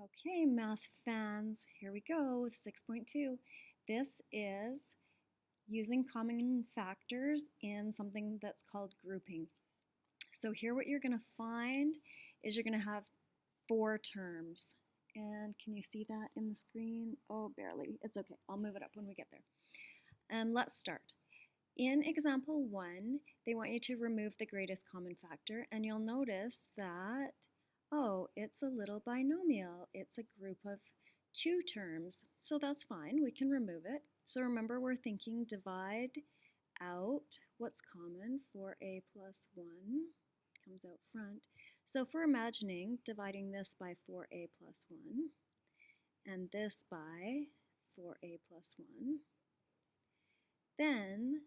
Okay, math fans, here we go with 6.2. This is using common factors in something that's called grouping. So here what you're going to find is you're going to have four terms. And can you see that in the screen? Oh, barely. It's okay. I'll move it up when we get there. Let's start. In example 1, they want you to remove the greatest common factor, and you'll notice that, oh, it's a little binomial. It's a group of two terms, so that's fine. We can remove it. So remember, we're thinking divide out what's common. 4a plus 1 comes out front. So if we're imagining dividing this by 4a plus 1 and this by 4a plus 1, then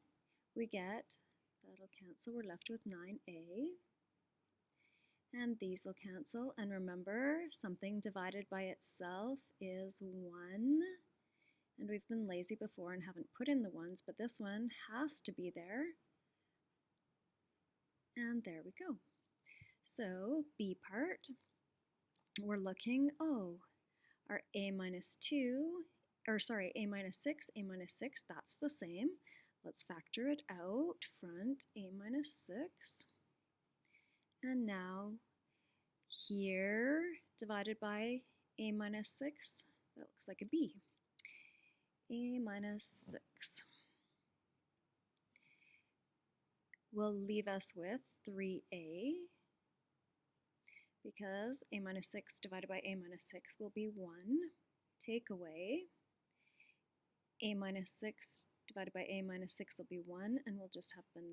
we get, that'll cancel, we're left with 9a, and these will cancel, and remember, something divided by itself is 1, and we've been lazy before and haven't put in the ones, but this one has to be there, and there we go. So, B part, we're looking, oh, our a minus 2, or sorry, a minus 6, that's the same. Let's factor it out, front, a minus 6. And now here, divided by a minus 6, that looks like a b. A minus 6 will leave us with 3a, because a minus 6 divided by a minus 6 will be 1. Take away a minus 6 divided by a minus 6 will be 1, and we'll just have the 9.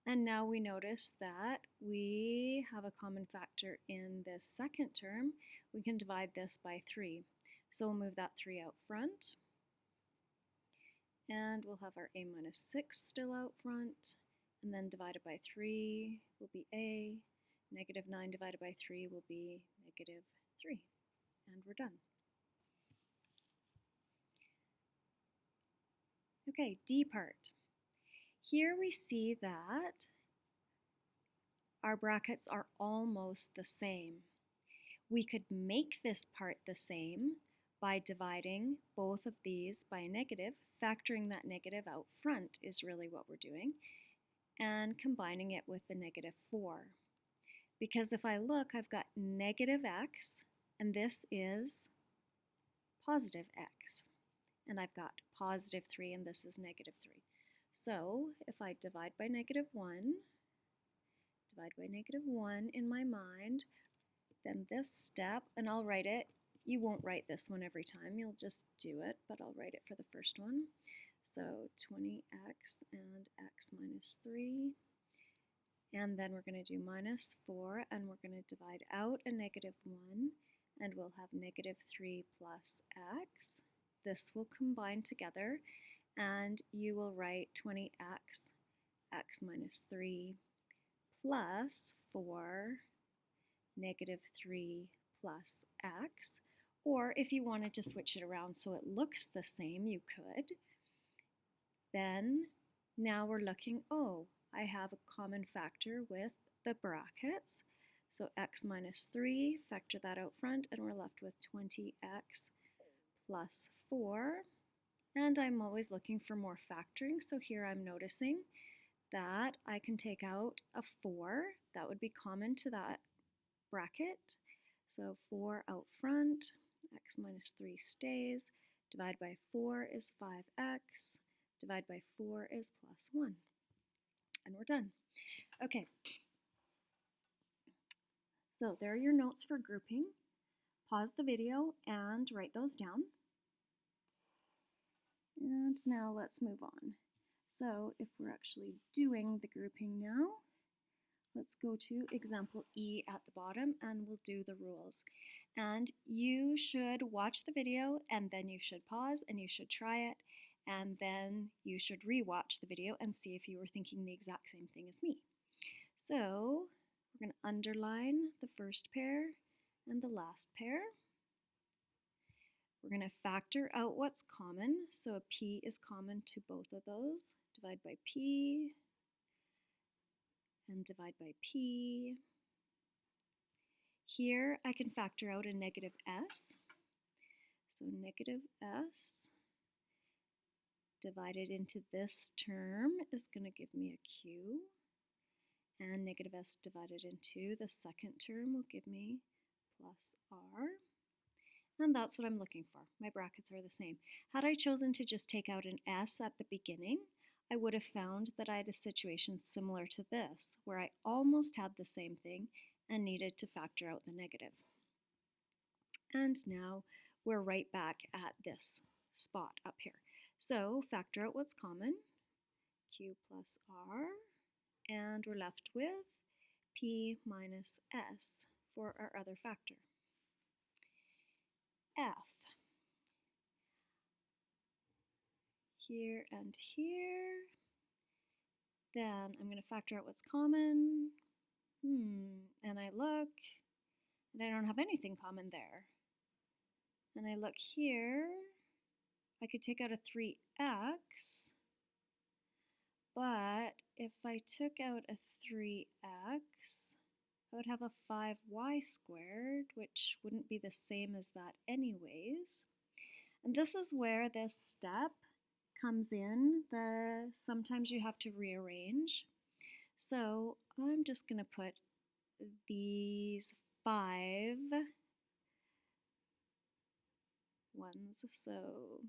And now we notice that we have a common factor in this second term. We can divide this by 3. So we'll move that 3 out front. And we'll have our a minus 6 still out front. And then divided by 3 will be a. Negative 9 divided by 3 will be negative 3. And we're done. Okay, D part. Here we see that our brackets are almost the same. We could make this part the same by dividing both of these by a negative, factoring that negative out front is really what we're doing, and combining it with the negative 4. Because if I look, I've got negative x, and this is positive x. And I've got positive 3, and this is negative 3. So if I divide by negative 1, divide by negative 1 in my mind, then this step, and I'll write it. You won't write this one every time, you'll just do it, but I'll write it for the first one. So 20x and x minus 3. And then we're going to do minus 4, and we're going to divide out a negative 1, and we'll have negative 3 plus x. This will combine together, and you will write 20x, x minus 3, plus 4, negative 3 plus x. Or if you wanted to switch it around so it looks the same, you could. Then, now we're looking, oh, I have a common factor with the brackets. So x minus 3, factor that out front, and we're left with 20x plus 4. And I'm always looking for more factoring, so here I'm noticing that I can take out a 4. That would be common to that bracket. So 4 out front, x minus 3 stays. Divide by 4 is 5x. Divide by 4 is plus 1. And we're done. Okay. So there are your notes for grouping. Pause the video and write those down. And now let's move on. So if we're actually doing the grouping now, let's go to example E at the bottom and we'll do the rules. And you should watch the video and then you should pause and you should try it, and then you should re-watch the video and see if you were thinking the exact same thing as me. So we're going to underline the first pair and the last pair. We're going to factor out what's common. So a p is common to both of those. Divide by p and divide by p. Here I can factor out a negative s. So negative s divided into this term is going to give me a q. And negative s divided into the second term will give me plus r. And that's what I'm looking for. My brackets are the same. Had I chosen to just take out an s at the beginning, I would have found that I had a situation similar to this, where I almost had the same thing and needed to factor out the negative. And now we're right back at this spot up here. So factor out what's common, q plus r, and we're left with p minus s for our other factor. F. Here and here. Then I'm going to factor out what's common. And I look, and I don't have anything common there. And I look here, I could take out a 3x, but if I took out a 3x, I would have a 5y squared, which wouldn't be the same as that anyways. And this is where this step comes in. Sometimes you have to rearrange. So I'm just going to put these 5 ones. So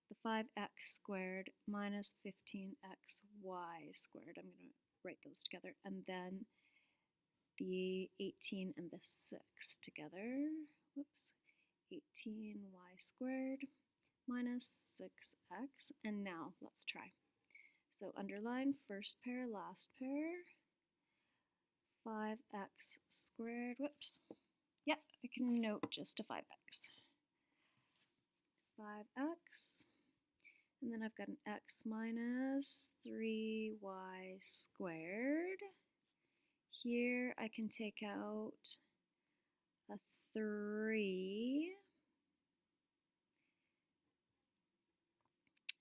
the 5x squared minus 15xy squared. I'm going to write those together. And then the 18 and the 6 together. Whoops. 18y squared minus 6x. And now let's try. So underline first pair, last pair. 5x squared. Whoops. Yep, I can note just a 5x. 5x. And then I've got an x minus 3y squared. Here I can take out a 3.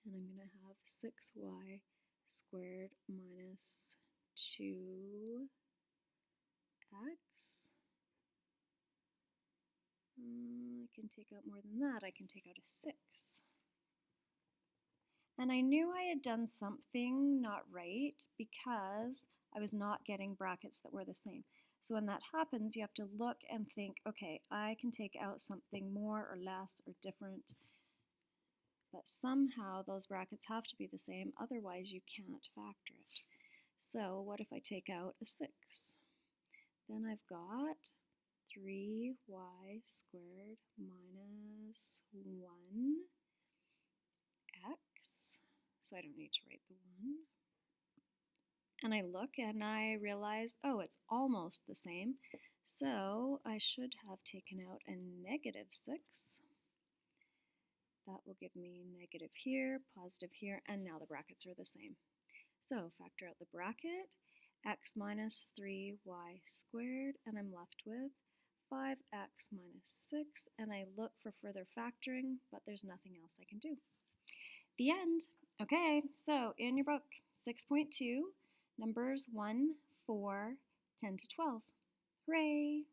And I'm going to have 6y squared minus 2x. I can take out more than that. I can take out a 6. And I knew I had done something not right because I was not getting brackets that were the same. So when that happens, you have to look and think, okay, I can take out something more or less or different, but somehow those brackets have to be the same, otherwise you can't factor it. So what if I take out a 6? Then I've got 3y squared minus 1x. So I don't need to write the 1. And I look and I realize, oh, it's almost the same. So I should have taken out a negative 6. That will give me negative here, positive here, and now the brackets are the same. So factor out the bracket, x minus 3y squared, and I'm left with 5x minus 6, and I look for further factoring, but there's nothing else I can do. The end. Okay, so in your book, 6.2, numbers 1, 4, 10 to 12. Hooray!